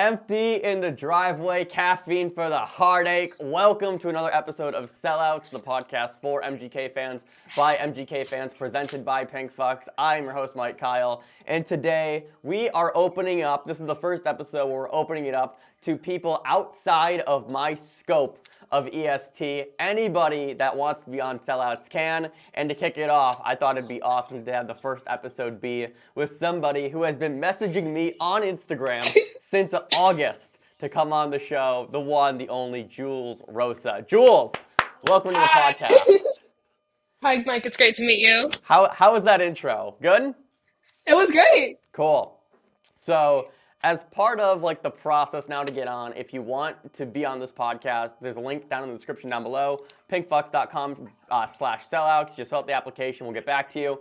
Empty in the driveway, caffeine for the heartache. Welcome to another episode of Sellouts, the podcast for MGK fans, by MGK fans, presented by Pink Fox. I'm your host, Mike Kyle, and today we are opening up, this is the first episode where we're opening it up to people outside of my scope of EST. Anybody that wants to be on Sellouts can, and to kick it off, I thought it'd be awesome to have the first episode be with somebody who has been messaging me on Instagram since August to come on the show, the one, the only Jules Rosa. Jules, welcome to the Hi. podcast. Hi, Mike. It's great to meet you. How was that intro? Good? It was great. Cool. So, as part of like the process now to get on, if you want to be on this podcast, there's a link down in the description down below, pinkfox.com/sellouts. Just fill out the application. We'll get back to you.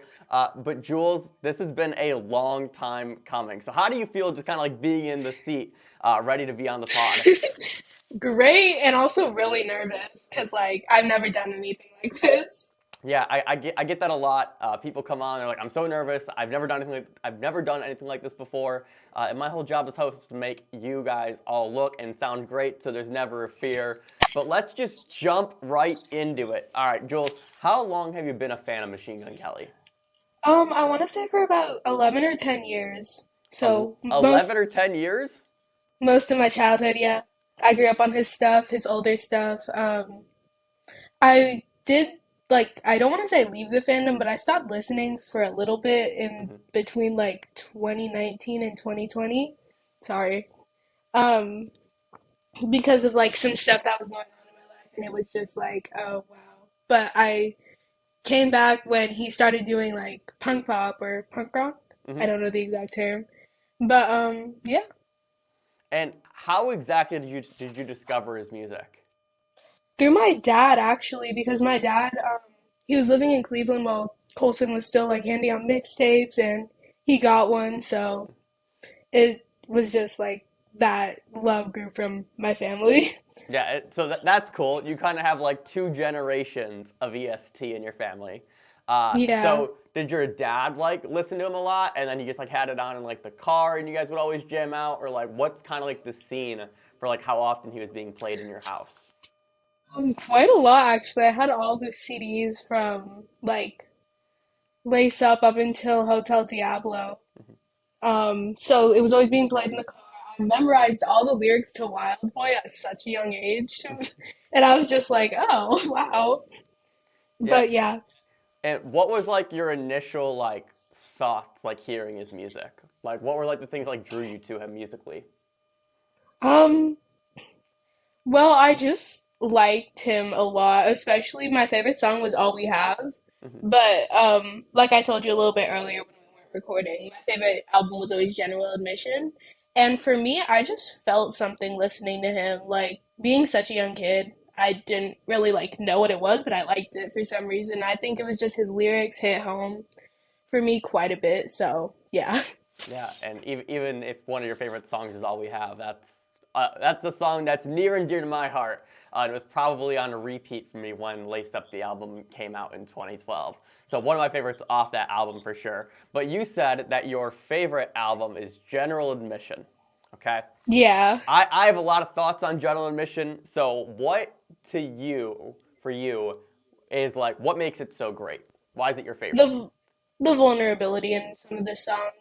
But Jules, this has been a long time coming. So how do you feel just kind of like being in the seat, ready to be on the pod? Great, and also really nervous because, I've never done anything like this. Yeah, I get that a lot. People come on, they're like, I'm so nervous. I've never done anything like this before. And my whole job as host is to make you guys all look and sound great, so there's never a fear. But let's just jump right into it. All right, Jules, how long have you been a fan of Machine Gun Kelly? I want to say for about 11 or 10 years. So 11 or 10 years? most of my childhood, yeah. I grew up on his stuff, his older stuff. I did I don't want to say leave the fandom, but I stopped listening for a little bit in Mhm. between 2019 and 2020. Sorry. Um, because of some stuff that was going on in my life, and it was just like, oh wow. But I came back when he started doing like punk pop or punk rock. I Mhm. don't know the exact term. But yeah. And how exactly did you discover his music? Through my dad actually, because my dad he was living in Cleveland while Colson was still like handing out mixtapes and he got one, so it was just like that love grew from my family. Yeah, so that's cool. You kind of have like two generations of EST in your family. Yeah. So did your dad like listen to him a lot, and then you just like had it on in like the car, and you guys would always jam out, or like what's kind of like the scene for like how often he was being played in your house? Quite a lot actually. I had all the CDs from Lace up until Hotel Diablo. So it was always being played in the car. I memorized all the lyrics to Wild Boy at such a young age. And I was just like, oh, wow. Yeah, But yeah. and what was like your initial like thoughts like hearing his music? Like what were like the things like drew you to him musically? Um, well, I just liked him a lot, especially my favorite song was All We Have. Hmm. But like I told you a little bit earlier when we weren't recording, my favorite album was always General Admission. And for me, I just felt something listening to him. Like being such a young kid, I didn't really know what it was, but I liked it for some reason. I think it was just his lyrics hit home for me quite a bit. So, yeah. Yeah, and even if one of your favorite songs is "All We Have," that's a song that's near and dear to my heart. It was probably on a repeat for me when Lace Up the album came out in 2012. So one of my favorites off that album for sure. But you said that your favorite album is General Admission. Okay, Yeah. I have a lot of thoughts on General Admission. So what to you for you is like what makes it so great? Why is it your favorite? The the vulnerability in some of the songs.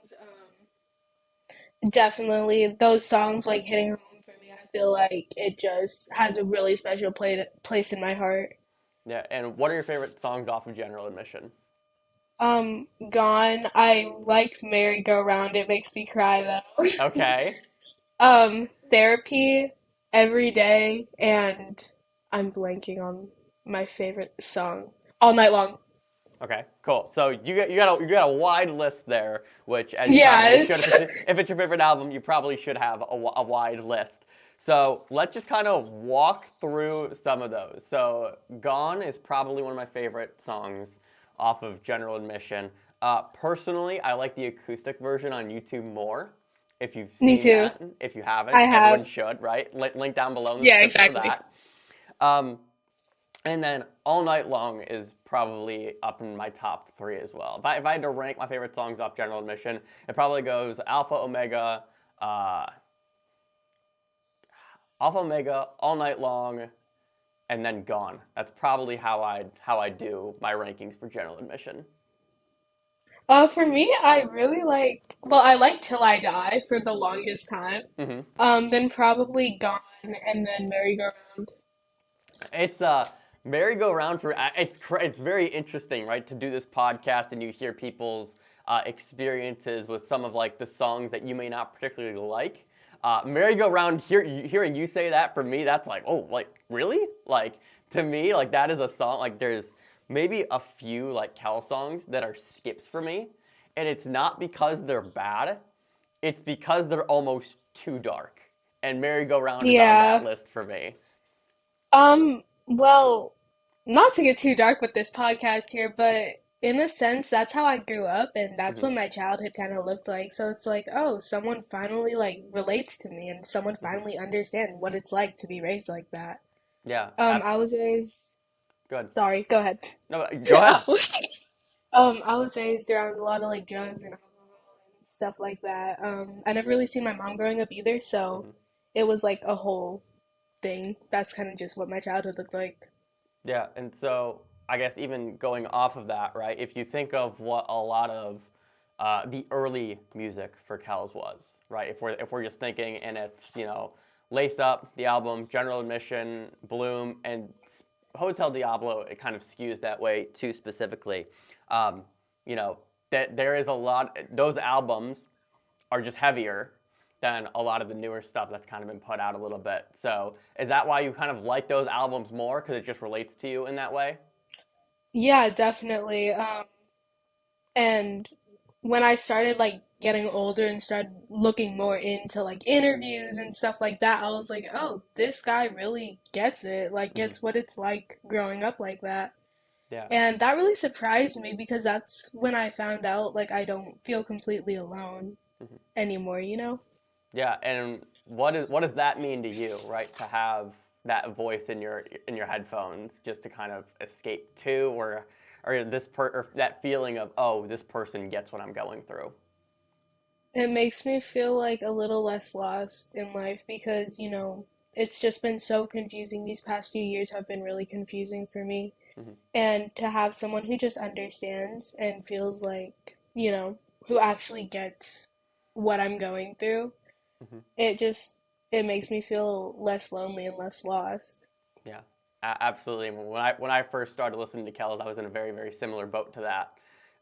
Definitely, those songs hitting home for me. I feel like it just has a really special place in my heart. Yeah, and what are your favorite songs off of General Admission? Gone. I like Merry Go Round. It makes me cry though. Okay. Therapy, Every Day, and I'm blanking on my favorite song. All Night Long. Okay, cool. So you got a wide list there, which as you Yeah, probably should, it's if it's your favorite album, you probably should have a wide list. So let's just kind of walk through some of those. So Gone is probably one of my favorite songs off of General Admission. Personally, I like the acoustic version on YouTube more. If you've me seen too. that, if you haven't, I everyone have. should, right? Link down below in the Yeah, description for exactly. that. Um, and then All Night Long is probably up in my top three as well. If I had to rank my favorite songs off General Admission, it probably goes Alpha Omega, uh, Alpha Omega, All Night Long, and then Gone. That's probably how I do my rankings for general admission. For me, I really like, well, I like Till I Die for the longest time. Hmm. Then probably Gone and then Merry Go Round. It's merry-go-round for it's very interesting, right, to do this podcast and you hear people's experiences with some of like the songs that you may not particularly like. Merry-go-round, hearing you say that for me, that's like, oh, like really? Like to me, like that is a song. Like there's maybe a few like Kel songs that are skips for me, and it's not because they're bad, it's because they're almost too dark. And Merry-Go-Round is on that Yeah. list for me. Well, not to get too dark with this podcast here, but in a sense, that's how I grew up, and that's Hmm. what my childhood kind of looked like. So it's like, oh, someone finally like relates to me, and someone Hmm. finally understands what it's like to be raised like that. Yeah, I was raised. good. Sorry, go ahead. No, go ahead. I was raised around a lot of like drugs and alcohol and stuff like that. I never really seen my mom growing up either, so Hmm. it was like a whole thing. That's kind of just what my childhood looked like. Yeah, and so I guess even going off of that, right? If you think of what a lot of the early music for Kells was, right? If we're just thinking, and it's Lace Up, the album, General Admission, Bloom, and Hotel Diablo, it kind of skews that way too specifically. Um, you know that there is a lot. Those albums are just heavier than a lot of the newer stuff that's kind of been put out a little bit. So is that why you kind of like those albums more because it just relates to you in that way? Yeah, definitely. And when I started like getting older and started looking more into like interviews and stuff like that, I was like, oh, this guy really gets it, like Hmm. gets what it's like growing up like that. Yeah. And that really surprised me because that's when I found out like I don't feel completely alone Hmm. anymore, you know? Yeah. And what does that mean to you, right? To have that voice in your headphones just to kind of escape to, or or that feeling of, oh, this person gets what I'm going through. It makes me feel like a little less lost in life because, it's just been so confusing. These past few years have been really confusing for me. Hmm. And to have someone who just understands and feels like, who actually gets what I'm going through, Hmm. it just it makes me feel less lonely and less lost. Yeah, absolutely. When I first started listening to Kells, I was in a very very similar boat to that,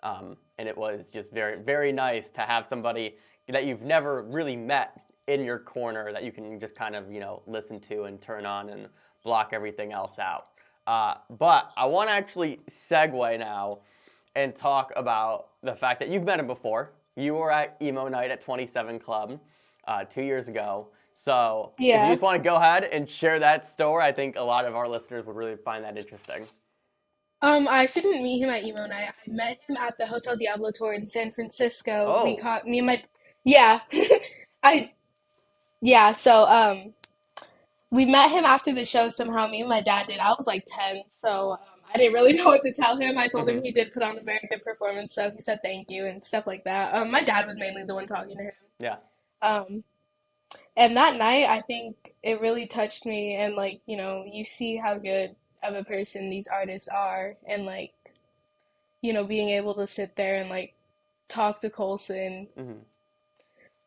and it was just very very nice to have somebody that you've never really met in your corner that you can just kind of listen to and turn on and block everything else out. But I want to actually segue now and talk about the fact that you've met him before. You were at emo night at 27 Club 2 years ago. So if you Yeah. just want to go ahead and share that story, I think a lot of our listeners would really find that interesting. I actually didn't meet him at emo night. I met him at the Hotel Diablo tour in San Francisco. We Oh. caught me and my yeah. I yeah, so we met him after the show somehow. Me and my dad did. I was like 10, so I didn't really know what to tell him. I told him Hmm. he did put on a very good performance, so he said thank you and stuff like that. My dad was mainly the one talking to him. Yeah. Um, and that night, I think it really touched me, and like, you see how good of a person these artists are, and like, being able to sit there and like talk to Colson, Hmm.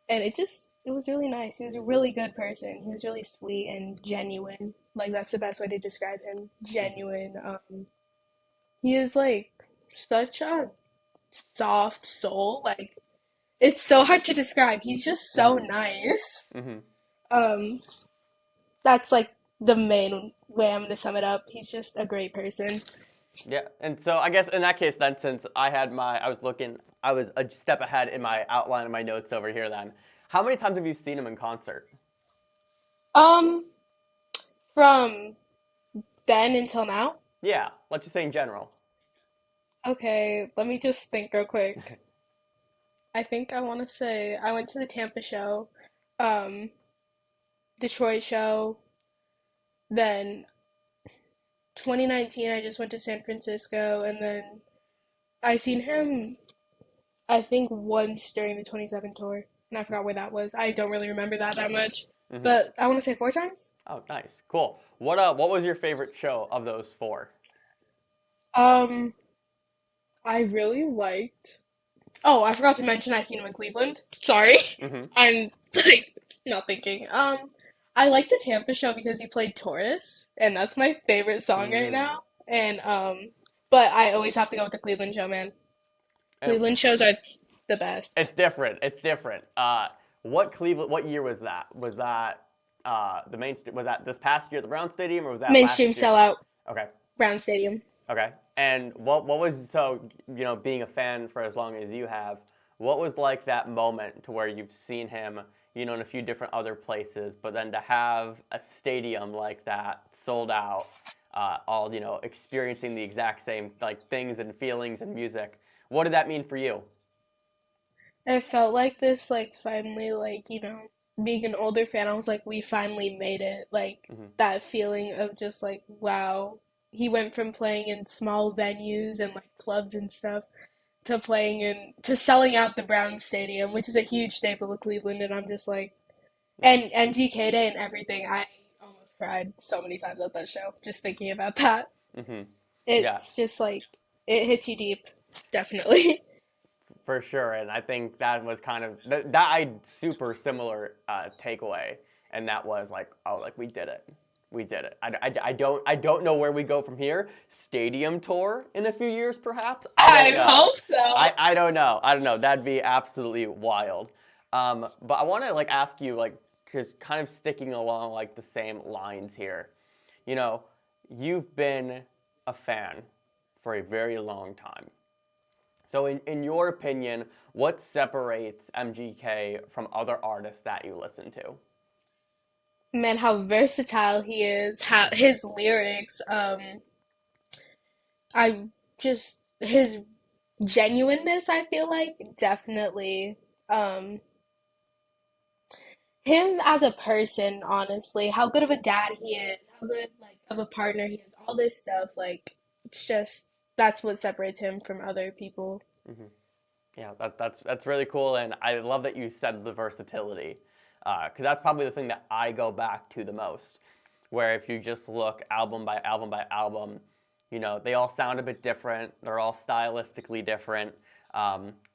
and it was really nice. He was a really good person. He was really sweet and genuine. Like that's the best way to describe him. Hmm. Genuine. He is like such a soft soul. Like it's so hard to describe. He's just so Hmm. nice. Hmm. Um, that's like the main way I'm gonna sum it up. He's just a great person. Yeah. And so I guess in that case, then, since I was a step ahead in my outline of my notes over here. Then, how many times have you seen him in concert? Um, from then until now. Yeah. Let's just say in general. Okay, let me just think real quick. I think I want to say I went to the Tampa show, um, Detroit show, then 2019 I just went to San Francisco, and then I seen him I think once during the 27 tour, and I forgot where that was. I don't really remember that much. Mm-hmm. but I want to say 4 times. Oh, nice, cool. What was your favorite show of those four? Um, I really liked. Oh, I forgot to mention I seen him in Cleveland. Sorry, Mm-hmm. I'm like not thinking. I like the Tampa show because he played Taurus, and that's my favorite song right Mm. now. And but I always have to go with the Cleveland show, man. And Cleveland shows are the best. it's different. It's different. What Cleveland? What year was that? Was that the main? Was that this past year at the Brown Stadium, or was that Mainstream last year? sellout, Okay. Brown Stadium. Okay. And what was so being a fan for as long as you have, what was like that moment to where you've seen him in a few different other places, but then to have a stadium like that sold out, all experiencing the exact same like things and feelings and music. What did that mean for you? It felt like this, like finally, like being an older fan, I was like, we finally made it. Like Hmm. that feeling of just like, wow, he went from playing in small venues and like clubs and stuff to playing in to selling out the Brown Stadium, which is a huge staple of Cleveland, and I'm just like, and MGK Day and everything. I almost cried so many times at that show just thinking about that. Hmm. Yeah. It's just like it hits you deep, definitely. For sure, and I think that was kind of that I super similar takeaway, and that was like, oh, like we did it, we did it. I don't know where we go from here. Stadium tour in a few years, perhaps. I don't I know. hope so. I don't know. I don't know. That'd be absolutely wild. But I want to like ask you like, cause kind of sticking along like the same lines here. You know, you've been a fan for a very long time. So, in your opinion, what separates MGK from other artists that you listen to? Man, how versatile he is, how his lyrics, I just his genuineness, I feel like definitely um him as a person, honestly, how good of a dad he is, how good like of a partner he is, all this stuff, like it's just that's what separates him from other people. Hmm. Yeah, that's really cool, and I love that you said the versatility, because that's probably the thing that I go back to the most. Where if you just look album by album by album, they all sound a bit different. They're all stylistically different.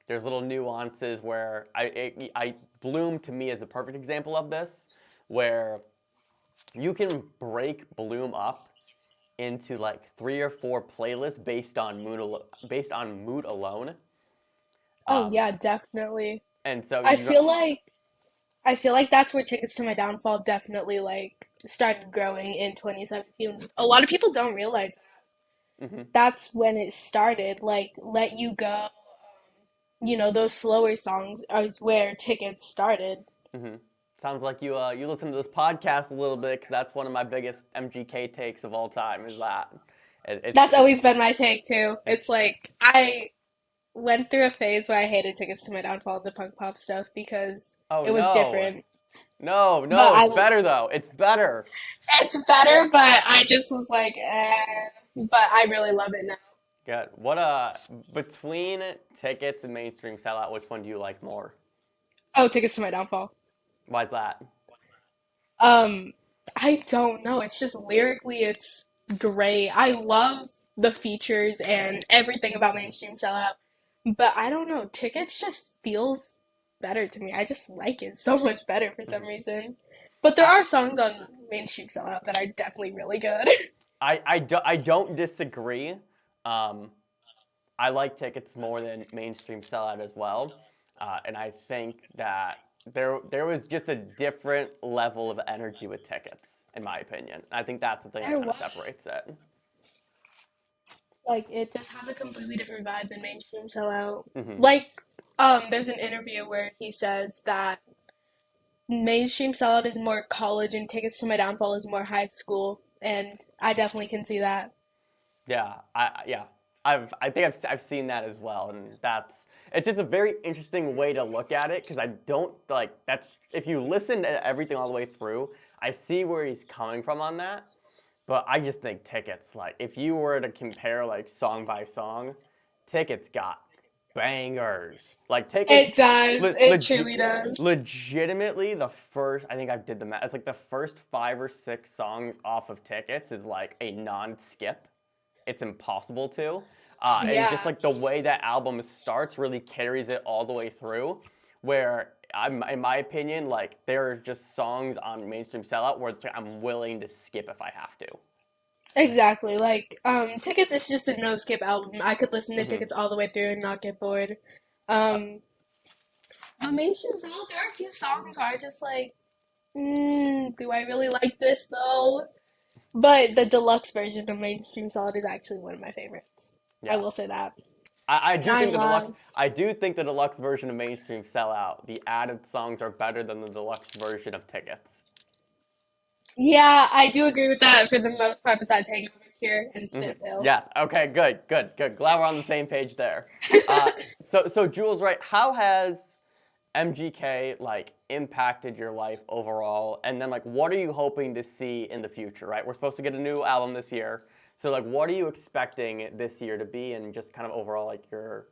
There's little nuances where I Bloom to me is the perfect example of this, where you can break Bloom up into like 3 or 4 playlists based on mood alone. Oh Um, yeah, definitely. and so I you feel like I feel like that's where Tickets to My Downfall definitely like started growing in 2017. A lot of people don't realize hmm. that's when it started. Like Let You Go, those slower songs is where Tickets started. Hmm. Sounds like you listen to this podcast a little bit because that's one of my biggest MGK takes of all time. Is that That's it's always been my take too. It's like I went through a phase where I hated Tickets to My Downfall and the punk pop stuff because oh it was no, different. no, But no, it's better though. It's better. it's better, but I just was like, but I really love it now. Good. Between tickets and mainstream sellout, which one do you like more? Oh, Tickets to My Downfall. Why's that? Um, I don't know. It's just lyrically, it's great. I love the features and everything about Mainstream Sellout, but I don't know. Tickets just feels better to me. I just like it so much better for some Hmm. reason. But there I, are songs on Mainstream Sellout that are definitely really good. I don't disagree. Um, I like tickets more than mainstream sellout as well, and I think that there was just a different level of energy with tickets, in my opinion. I think that's the thing that There kind of was separates it. like it just has a completely different vibe than Mainstream Sellout. Hmm. Like, there's an interview where he says that Mainstream Salad is more college and Tickets to My Downfall is more high school, and I definitely can see that. Yeah. I think I've seen that as well, and it's just a very interesting way to look at it because I don't like that's if you listen to everything all the way through, I see where he's coming from on that. But I just think tickets, like, if you were to compare, like, song by song, tickets got bangers. Like Tickets, It does. It truly does. legitimately the first. I think I did the math. It's like the first 5 or 6 songs off of Tickets is like a non-skip. It's impossible to. And just Yeah. like the way that album starts really carries it all the way through. Where in my opinion, like there are just songs on Mainstream Sellout where it's like, I'm willing to skip if I have to. Exactly. Like, Tickets is just a no skip album. I could listen to Hmm Tickets all the way through and not get bored. Uh, Um, but Mainstream Soul, there are a few songs where I just like, do I really like this though? But the deluxe version of Mainstream Solid is actually one of my favorites. I yeah. will say that. I do think Nine the deluxe. Lives. I do think the deluxe version of Mainstream Sellout. The added songs are better than the deluxe version of Tickets. Yeah, I do agree with that for the most part, besides Hangover Cure and Spitville. Yes. Okay. Good. Good. Good. Glad we're on the same page there. So Jules, right? How has MGK like impacted your life overall? And then like, what are you hoping to see in the future? Right? We're supposed to get a new album this year. So like, what are you expecting this year to be, and just kind of overall like your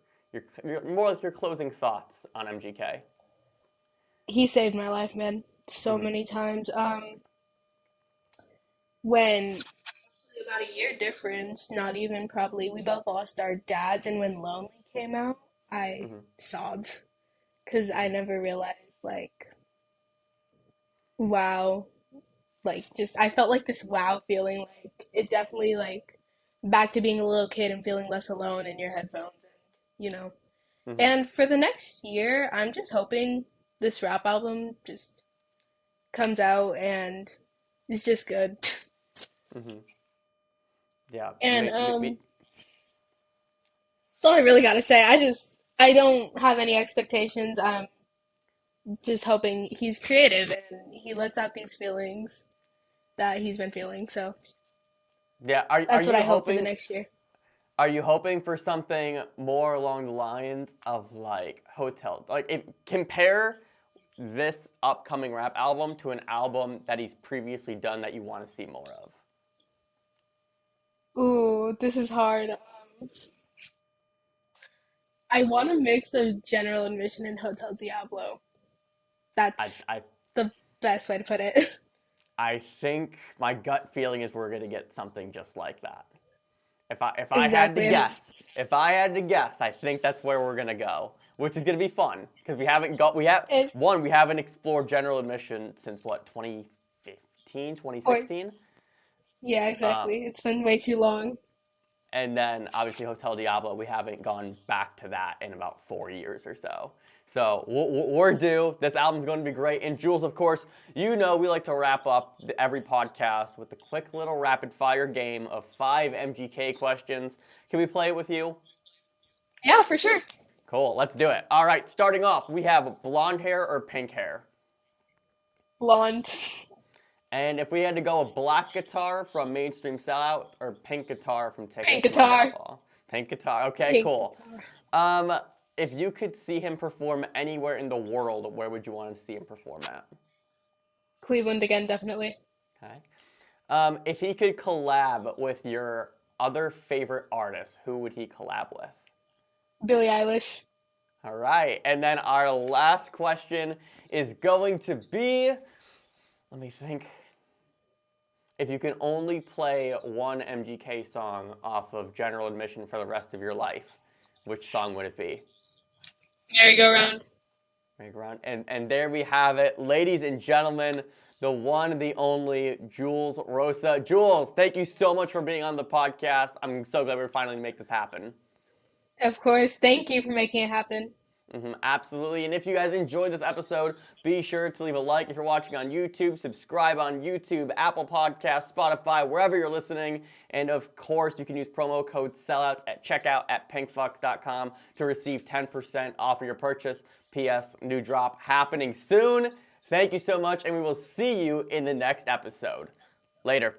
more like your closing thoughts on MGK? He saved my life, man, so Hmm many times. When about a year difference, not even probably, we both lost our dads, and when Lonely came out, I hmm sobbed because I never realized, like, wow, like, just, I felt like this wow feeling, like, it definitely, like, back to being a little kid and feeling less alone in your headphones, and, hmm And for the next year, I'm just hoping this rap album just comes out and is just good. hmm Yeah. And that's all I really gotta say. I don't have any expectations. I'm just hoping he's creative and he lets out these feelings that he's been feeling. So Yeah. Are that's what you I hope for the hoping? next year. Are you hoping for something more along the lines of like Hotel? Like, if compare this upcoming rap album to an album that he's previously done that you want to see more of. Ooh, this is hard. I want a mix of General Admission and Hotel Diablo. I, That's I, the best way to put it. I think my gut feeling is we're gonna get something just like that. If I had to Exactly. And guess, I think that's where we're gonna go, which is gonna be fun because it, we haven't explored General Admission since what 2015, or 2016. yeah, Um, exactly. It's been way too long. And then obviously Hotel Diablo, we haven't gone back to that in about 4 years or so. So we're due. This album's going to be great. And Jules, of course, you know we like to wrap up every podcast with a quick little rapid fire game of 5 MGK questions. Can we play it with you? Yeah, for sure. Cool, let's do it. All right, starting off, we have blonde hair or pink hair. Blonde. And if we had to go a black guitar from Mainstream Sellout or pink guitar from Pink Tickets from guitar. Downfall? Pink guitar. Okay, Pink cool. guitar. Um, if you could see him perform anywhere in the world, where would you want to see him perform at? Cleveland again, definitely. Okay. If he could collab with your other favorite artist, who would he collab with? Billie Eilish. All right. And then our last question is going to be, let me think. If you can only play one MGK song off of General Admission for the rest of your life, which song would it be? Merry-go-round. And there we have it, ladies and gentlemen, the one, the only Jules Rosa. Jules, thank you so much for being on the podcast. I'm so glad we're finally make this happen. Of course. Thank you for making it happen. Absolutely. And if you guys enjoyed this episode, be sure to leave a like if you're watching on YouTube, subscribe on YouTube, Apple Podcasts, Spotify, wherever you're listening. And of course, you can use promo code SELLOUTS at checkout at pinkfucks.com to receive 10% off of your purchase. P.S. New drop happening soon. Thank you so much, and we will see you in the next episode. Later.